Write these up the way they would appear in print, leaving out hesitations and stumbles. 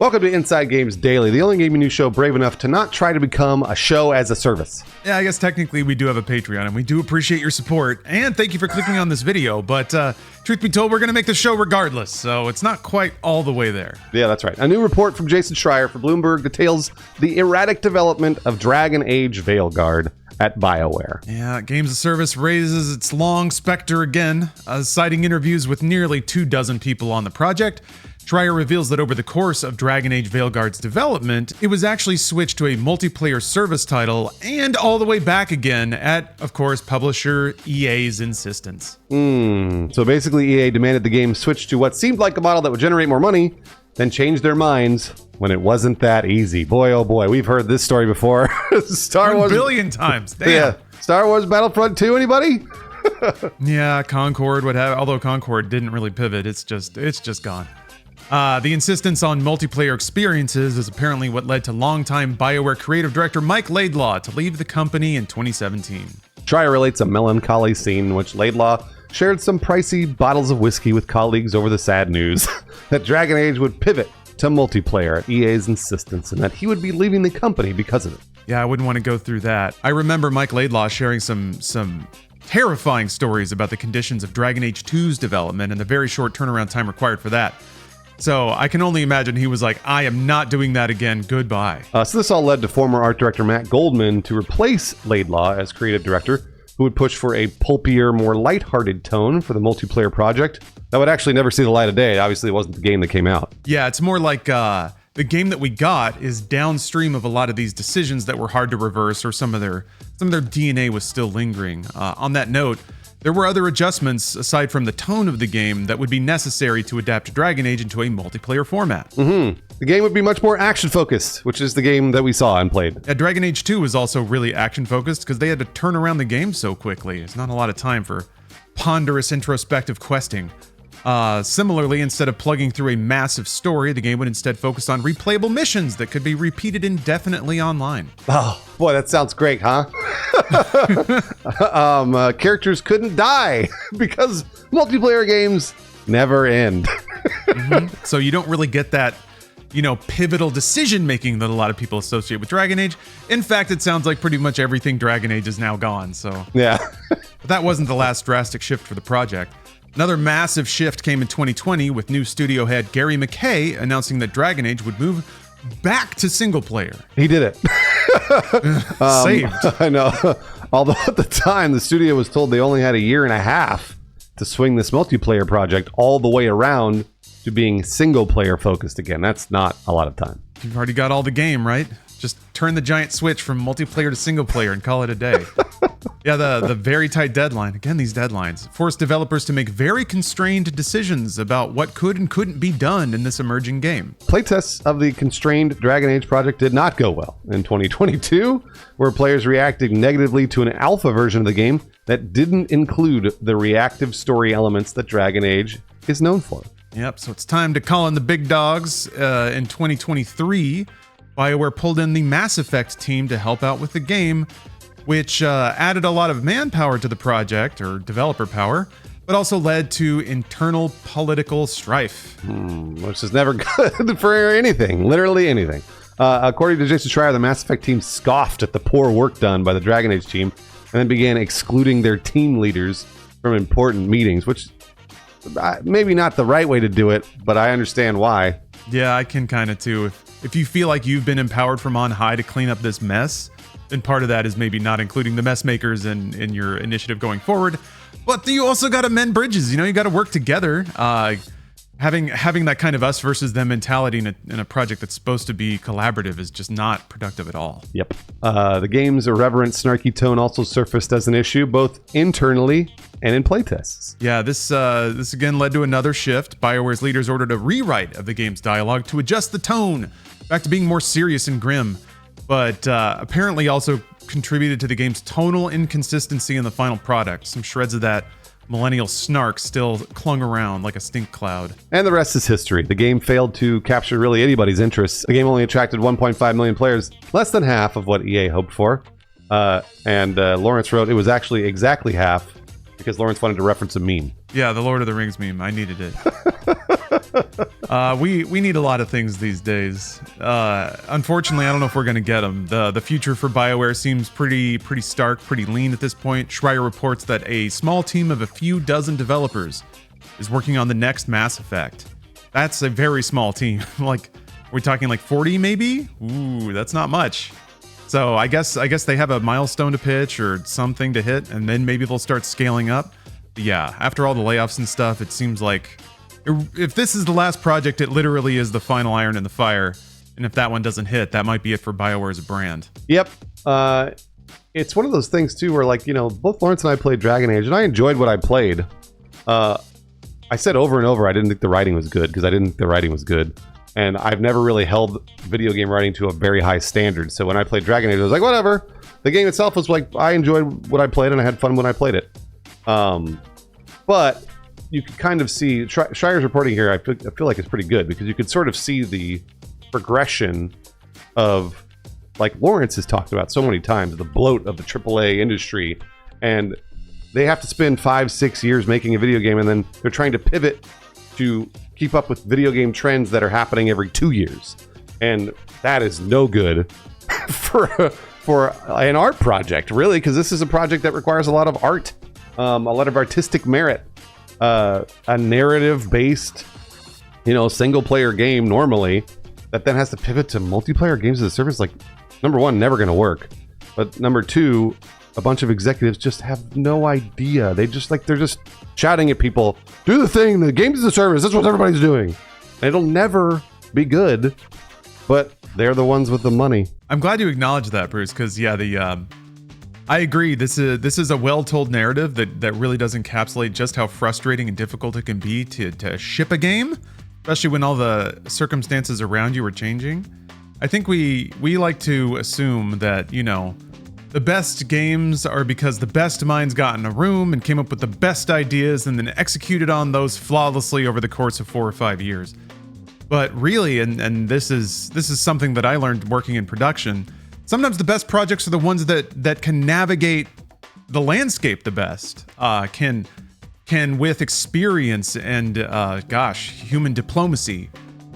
Welcome to Inside Games Daily, the only gaming news show brave enough to not try to become a show as a service. Yeah, I guess technically we do have a Patreon, and we do appreciate your support, and thank you for clicking on this video, but truth be told, we're going to make the show regardless, so it's not quite all the way there. Yeah, that's right. A new report from Jason Schreier for Bloomberg details the erratic development of Dragon Age Veilguard at BioWare. Yeah, Games of Service raises its long specter again, citing interviews with nearly 24 people on the project. Schreier reveals that over the course of Dragon Age Veilguard's development, it was actually switched to a multiplayer service title and all the way back again at, of course, publisher EA's insistence. So basically EA demanded the game switch to what seemed like a model that would generate more money, then changed their minds when it wasn't that easy. Boy, oh boy, we've heard this story before. Star Wars 1 billion times. Damn. Yeah. Star Wars Battlefront 2, anybody? Yeah, Concord would have, although Concord didn't really pivot, it's just gone. The insistence on multiplayer experiences is apparently what led to longtime BioWare creative director Mike Laidlaw to leave the company in 2017. Schreier relates a melancholy scene in which Laidlaw shared some pricey bottles of whiskey with colleagues over the sad news that Dragon Age would pivot to multiplayer at EA's insistence and that he would be leaving the company because of it. Yeah, I wouldn't want to go through that. I remember Mike Laidlaw sharing some terrifying stories about the conditions of Dragon Age 2's development and the very short turnaround time required for that. So I can only imagine he was like, I am not doing that again. Goodbye. So this all led to former art director Matt Goldman to replace Laidlaw as creative director, who would push for a pulpier, more lighthearted tone for the multiplayer project that would actually never see the light of day. Obviously, it wasn't the game that came out. Yeah, it's more like the game that we got is downstream of a lot of these decisions that were hard to reverse, or some of their DNA was still lingering. On that note, there were other adjustments aside from the tone of the game that would be necessary to adapt Dragon Age into a multiplayer format. The game would be much more action-focused, which is the game that we saw and played. Yeah, Dragon Age 2 was also really action-focused because they had to turn around the game so quickly. It's not a lot of time for ponderous introspective questing. Similarly, instead of plugging through a massive story, the game would instead focus on replayable missions that could be repeated indefinitely online. Oh, boy, that sounds great, huh? Characters couldn't die because multiplayer games never end. So you don't really get that, pivotal decision-making that a lot of people associate with Dragon Age. In fact, it sounds like pretty much everything Dragon Age is now gone, so... Yeah. But that wasn't the last drastic shift for the project. Another massive shift came in 2020 with new studio head Gary McKay announcing that Dragon Age would move back to single player. He did it. Saved. I know. Although at the time, the studio was told they only had 1.5 years to swing this multiplayer project all the way around to being single player focused again. That's not a lot of time. You've already got all the game, right? Just turn the giant switch from multiplayer to single player and call it a day. Yeah, the very tight deadline. Again, these deadlines forced developers to make very constrained decisions about what could and couldn't be done in this emerging game. Playtests of the constrained Dragon Age project did not go well. In 2022, where players reacted negatively to an alpha version of the game that didn't include the reactive story elements that Dragon Age is known for. Yep, so it's time to call in the big dogs. In 2023, BioWare pulled in the Mass Effect team to help out with the game, which added a lot of manpower to the project, or developer power, but also led to internal political strife. Which is never good for anything, literally anything. According to Jason Schreier, the Mass Effect team scoffed at the poor work done by the Dragon Age team and then began excluding their team leaders from important meetings, which maybe not the right way to do it, but I understand why. Yeah, I can kind of too. If you feel like you've been empowered from on high to clean up this mess, then part of that is maybe not including the mess makers in your initiative going forward. But you also got to mend bridges. You got to work together. Having that kind of us versus them mentality in a project that's supposed to be collaborative is just not productive at all. Yep. The game's irreverent, snarky tone also surfaced as an issue, both internally and in playtests. Yeah, this again led to another shift. BioWare's leaders ordered a rewrite of the game's dialogue to adjust the tone back to being more serious and grim, but apparently also contributed to the game's tonal inconsistency in the final product. Some shreds of that millennial snark still clung around like a stink cloud. And the rest is history. The game failed to capture really anybody's interests. The game only attracted 1.5 million players, less than half of what EA hoped for. And Lawrence wrote it was actually exactly half because Lawrence wanted to reference a meme. Yeah, the Lord of the Rings meme. I needed it. We need a lot of things these days. Unfortunately, I don't know if we're gonna get them. The future for BioWare seems pretty stark, pretty lean at this point. Schreier reports that a small team of a few dozen developers is working on the next Mass Effect. That's a very small team. Like, we're talking like 40 maybe? Ooh, that's not much. So I guess they have a milestone to pitch or something to hit, and then maybe they'll start scaling up. But yeah, after all the layoffs and stuff, it seems like if this is the last project, it literally is the final iron in the fire. And if that one doesn't hit, that might be it for BioWare as a brand. Yep. It's one of those things too where, like, you know, both Lawrence and I played Dragon Age, and I enjoyed what I played. I said over and over I didn't think the writing was good, because I didn't think the writing was good. And I've never really held video game writing to a very high standard. So when I played Dragon Age, I was like, whatever. The game itself was like, I enjoyed what I played and I had fun when I played it. But you could kind of see, Schreier's reporting here, I feel like it's pretty good, because you could sort of see the progression of, like Lawrence has talked about so many times, the bloat of the AAA industry. And they have to spend 5-6 years making a video game, and then they're trying to pivot to keep up with video game trends that are happening every 2 years, and that is no good for an art project, really, because this is a project that requires a lot of art, a lot of artistic merit, a narrative-based, you know, single-player game normally that then has to pivot to multiplayer games as a service. Like, number one, never going to work, but number two, a bunch of executives just have no idea. They're just shouting at people, do the thing, the games as a service, that's what everybody's doing. And it'll never be good, but they're the ones with the money. I'm glad you acknowledged that, Bruce, because yeah, I agree. This is a well-told narrative that really does encapsulate just how frustrating and difficult it can be to ship a game, especially when all the circumstances around you are changing. I think we like to assume that, you know, the best games are because the best minds got in a room and came up with the best ideas and then executed on those flawlessly over the course of 4 or 5 years. But really, and this is something that I learned working in production, sometimes the best projects are the ones that can navigate the landscape the best, can with experience and human diplomacy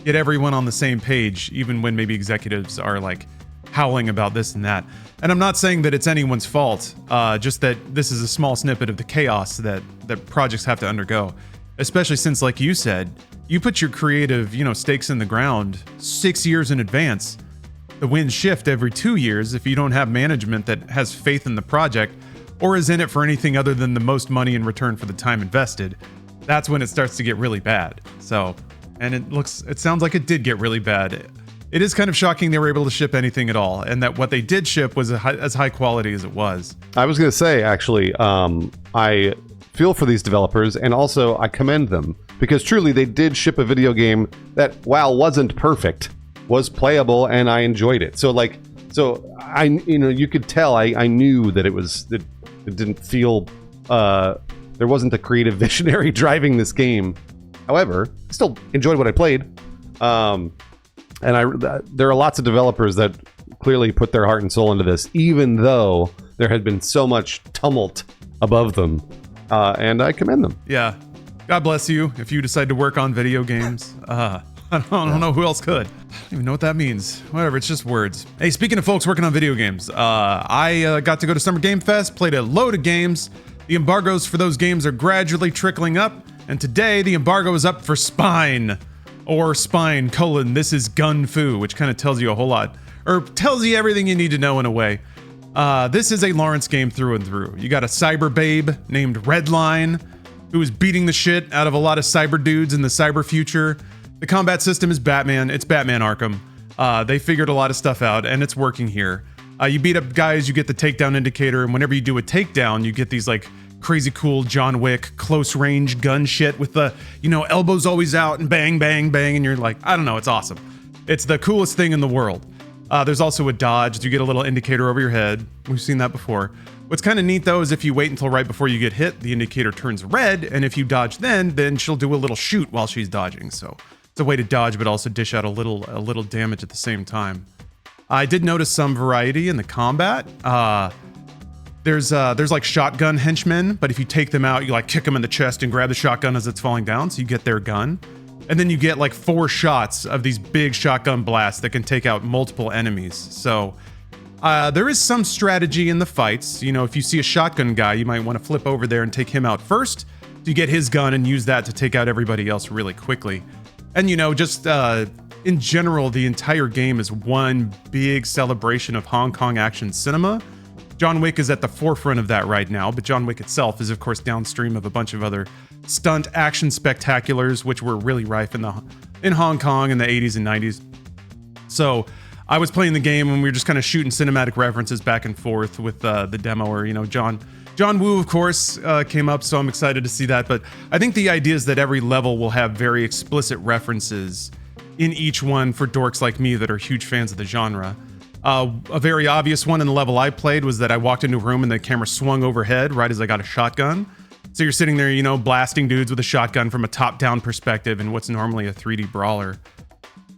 get everyone on the same page, even when maybe executives are like howling about this and that. And I'm not saying that it's anyone's fault, just that this is a small snippet of the chaos that projects have to undergo, especially since, like you said, you put your creative, you know, stakes in the ground 6 years in advance. The winds shift every 2 years if you don't have management that has faith in the project or is in it for anything other than the most money in return for the time invested. That's when it starts to get really bad. So, and it sounds like it did get really bad. It is kind of shocking they were able to ship anything at all, and that what they did ship was as high quality as it was. I was going to say, actually, I feel for these developers, and also I commend them, because truly they did ship a video game that, while wasn't perfect, was playable, and I enjoyed it. So I, you know, you could tell I knew that it didn't feel, there wasn't a creative visionary driving this game. However, I still enjoyed what I played. And there are lots of developers that clearly put their heart and soul into this, even though there had been so much tumult above them. And I commend them. Yeah. God bless you if you decide to work on video games. I don't know who else could. I don't even know what that means. Whatever, it's just words. Hey, speaking of folks working on video games, I got to go to Summer Game Fest, played a load of games. The embargoes for those games are gradually trickling up, and today the embargo is up for Spine. Or Spine, this is Gunfu, which kind of tells you a whole lot, or tells you everything you need to know in a way. This is a Lawrence game through and through. You got a cyber babe named Redline, who is beating the shit out of a lot of cyber dudes in the cyber future. The combat system is Batman. It's Batman Arkham. They figured a lot of stuff out, and it's working here. You beat up guys, you get the takedown indicator, and whenever you do a takedown, you get these like crazy cool John Wick close range gun shit with the, you know, elbows always out and bang, bang, bang, and you're like, I don't know, it's awesome. It's the coolest thing in the world. There's also a dodge. You get a little indicator over your head. We've seen that before. What's kind of neat though is if you wait until right before you get hit, the indicator turns red, and if you dodge then she'll do a little shoot while she's dodging. So it's a way to dodge but also dish out a little damage at the same time. I did notice some variety in the combat. There's like shotgun henchmen, but if you take them out, you like kick them in the chest and grab the shotgun as it's falling down, so you get their gun. And then you get like 4 shots of these big shotgun blasts that can take out multiple enemies. So there is some strategy in the fights. You know, if you see a shotgun guy, you might want to flip over there and take him out first to get his gun and use that to take out everybody else really quickly. And, you know, just in general, the entire game is one big celebration of Hong Kong action cinema. John Wick is at the forefront of that right now, but John Wick itself is, of course, downstream of a bunch of other stunt action spectaculars, which were really rife in Hong Kong in the 80s and 90s. So I was playing the game and we were just kind of shooting cinematic references back and forth with the demoer. You know, John Woo, of course, came up, so I'm excited to see that. But I think the idea is that every level will have very explicit references in each one for dorks like me that are huge fans of the genre. A very obvious one in the level I played was that I walked into a room and the camera swung overhead right as I got a shotgun. So you're sitting there, you know, blasting dudes with a shotgun from a top-down perspective in what's normally a 3D brawler.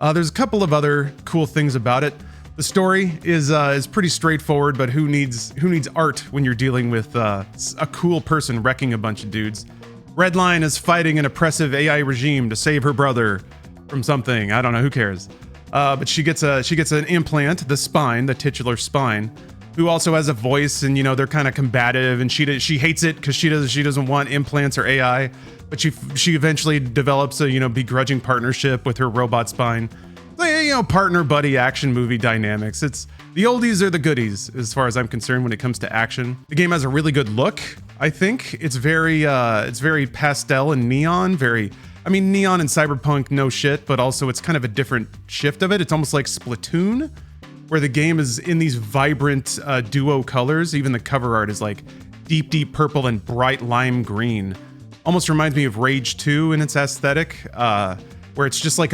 There's a couple of other cool things about it. The story is pretty straightforward, but who needs art when you're dealing with a cool person wrecking a bunch of dudes? Redline is fighting an oppressive AI regime to save her brother from something. I don't know, who cares? But she gets an implant, the spine, the titular spine, who also has a voice, and you know they're kind of combative, and she hates it because she doesn't want implants or AI, but she eventually develops a begrudging partnership with her robot spine. Partner buddy action movie dynamics. It's the oldies are the goodies as far as I'm concerned when it comes to action. The game has a really good look. I think it's very pastel and neon, neon and cyberpunk, no shit, but also it's kind of a different shift of it. It's almost like Splatoon, where the game is in these vibrant duo colors. Even the cover art is like deep purple and bright lime green. Almost reminds me of Rage 2 in its aesthetic, where it's just like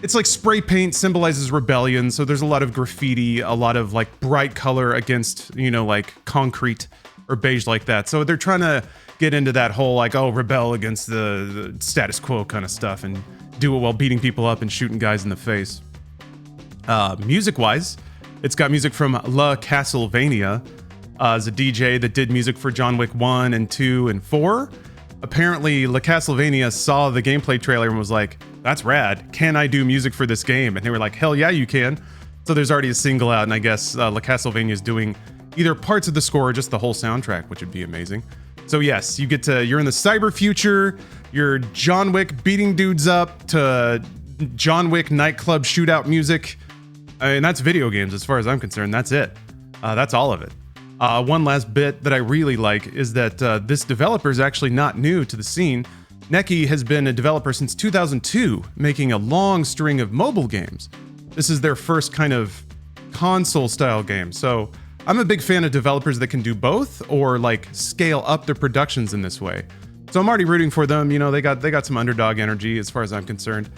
it's like spray paint symbolizes rebellion. So there's a lot of graffiti, a lot of like bright color against, like concrete or beige like that. So they're trying to get into that whole like, rebel against the status quo kind of stuff and do it while beating people up and shooting guys in the face. Music-wise, it's got music from La Castlevania, as a DJ that did music for John Wick 1 and 2 and 4. Apparently, La Castlevania saw the gameplay trailer and was like, that's rad. Can I do music for this game? And they were like, hell yeah, you can. So there's already a single out, and I guess La Castlevania is doing either parts of the score or just the whole soundtrack, which would be amazing. So yes, you're in the cyber future, you're John Wick beating dudes up to John Wick nightclub shootout music. And that's video games as far as I'm concerned. That's it. That's all of it. One last bit that I really like is that this developer is actually not new to the scene. Neki has been a developer since 2002, making a long string of mobile games. This is their first kind of console-style game. So I'm a big fan of developers that can do both or like scale up their productions in this way. So I'm already rooting for them. They got some underdog energy as far as I'm concerned.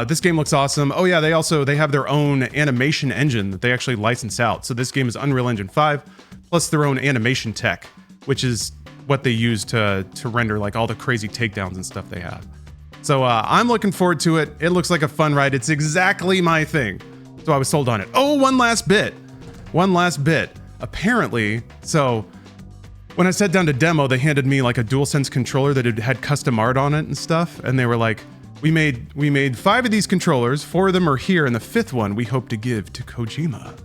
This game looks awesome. Oh yeah, they have their own animation engine that they actually license out. So this game is Unreal Engine 5 plus their own animation tech, which is what they use to render like all the crazy takedowns and stuff they have. So I'm looking forward to it. It looks like a fun ride. It's exactly my thing. So I was sold on it. Oh, one last bit. Apparently, so when I sat down to demo, they handed me like a DualSense controller that had custom art on it and stuff. And they were like, we made 5 of these controllers, 4 of them are here, and the 5th one we hope to give to Kojima.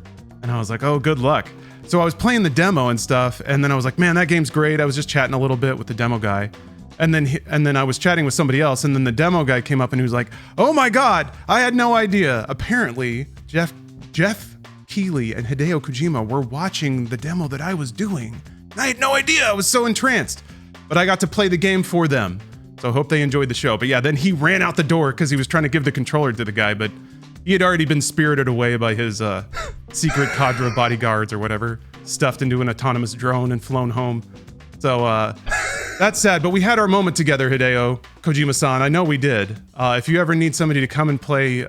And I was like, oh, good luck. So I was playing the demo and stuff, and then I was like, man, that game's great. I was just chatting a little bit with the demo guy. And then I was chatting with somebody else, and then the demo guy came up and he was like, oh my God, I had no idea. Apparently, Jeff Keighley and Hideo Kojima were watching the demo that I was doing. And I had no idea. I was so entranced. But I got to play the game for them. So I hope they enjoyed the show. But yeah, then he ran out the door because he was trying to give the controller to the guy, but he had already been spirited away by his secret cadre bodyguards or whatever, stuffed into an autonomous drone and flown home. So that's sad, but we had our moment together, Hideo Kojima-san. I know we did. If you ever need somebody to come and play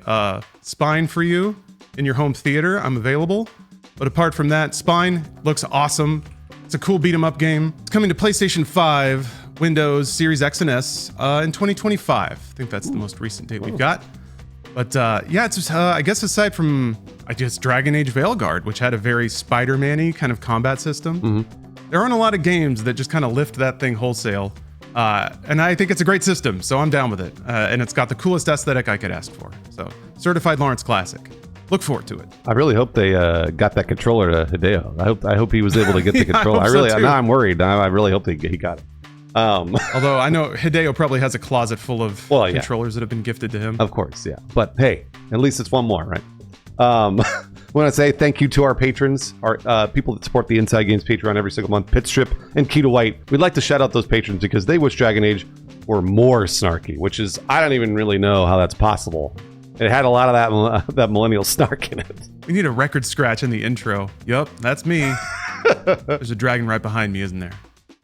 Spine for you in your home theater, I'm available. But apart from that, Spine looks awesome. It's a cool beat-em-up game. It's coming to PlayStation 5, Windows, Series X and S in 2025. I think that's the most recent date we've got. But yeah, it's just, I guess aside from, Dragon Age Veilguard, which had a very Spider-Man-y kind of combat system, there aren't a lot of games that just kind of lift that thing wholesale. And I think it's a great system, so I'm down with it. And it's got the coolest aesthetic I could ask for. So, certified Lawrence Classic. Look forward to it. I really hope they got that controller to Hideo. I hope he was able to get the controller. Now I'm worried. I really hope he got it. Although I know Hideo probably has a closet full of Well, controllers that have been gifted to him. Of course, yeah. But hey, at least it's one more, right? I want to say thank you to our patrons, our people that support the Inside Games Patreon every single month, Pitstrip and Keto White. We'd like to shout out those patrons because they wish Dragon Age were more snarky, which is, I don't even really know how that's possible. It had a lot of that millennial snark in it. We need a record scratch in the intro. Yup, that's me. There's a dragon right behind me, isn't there?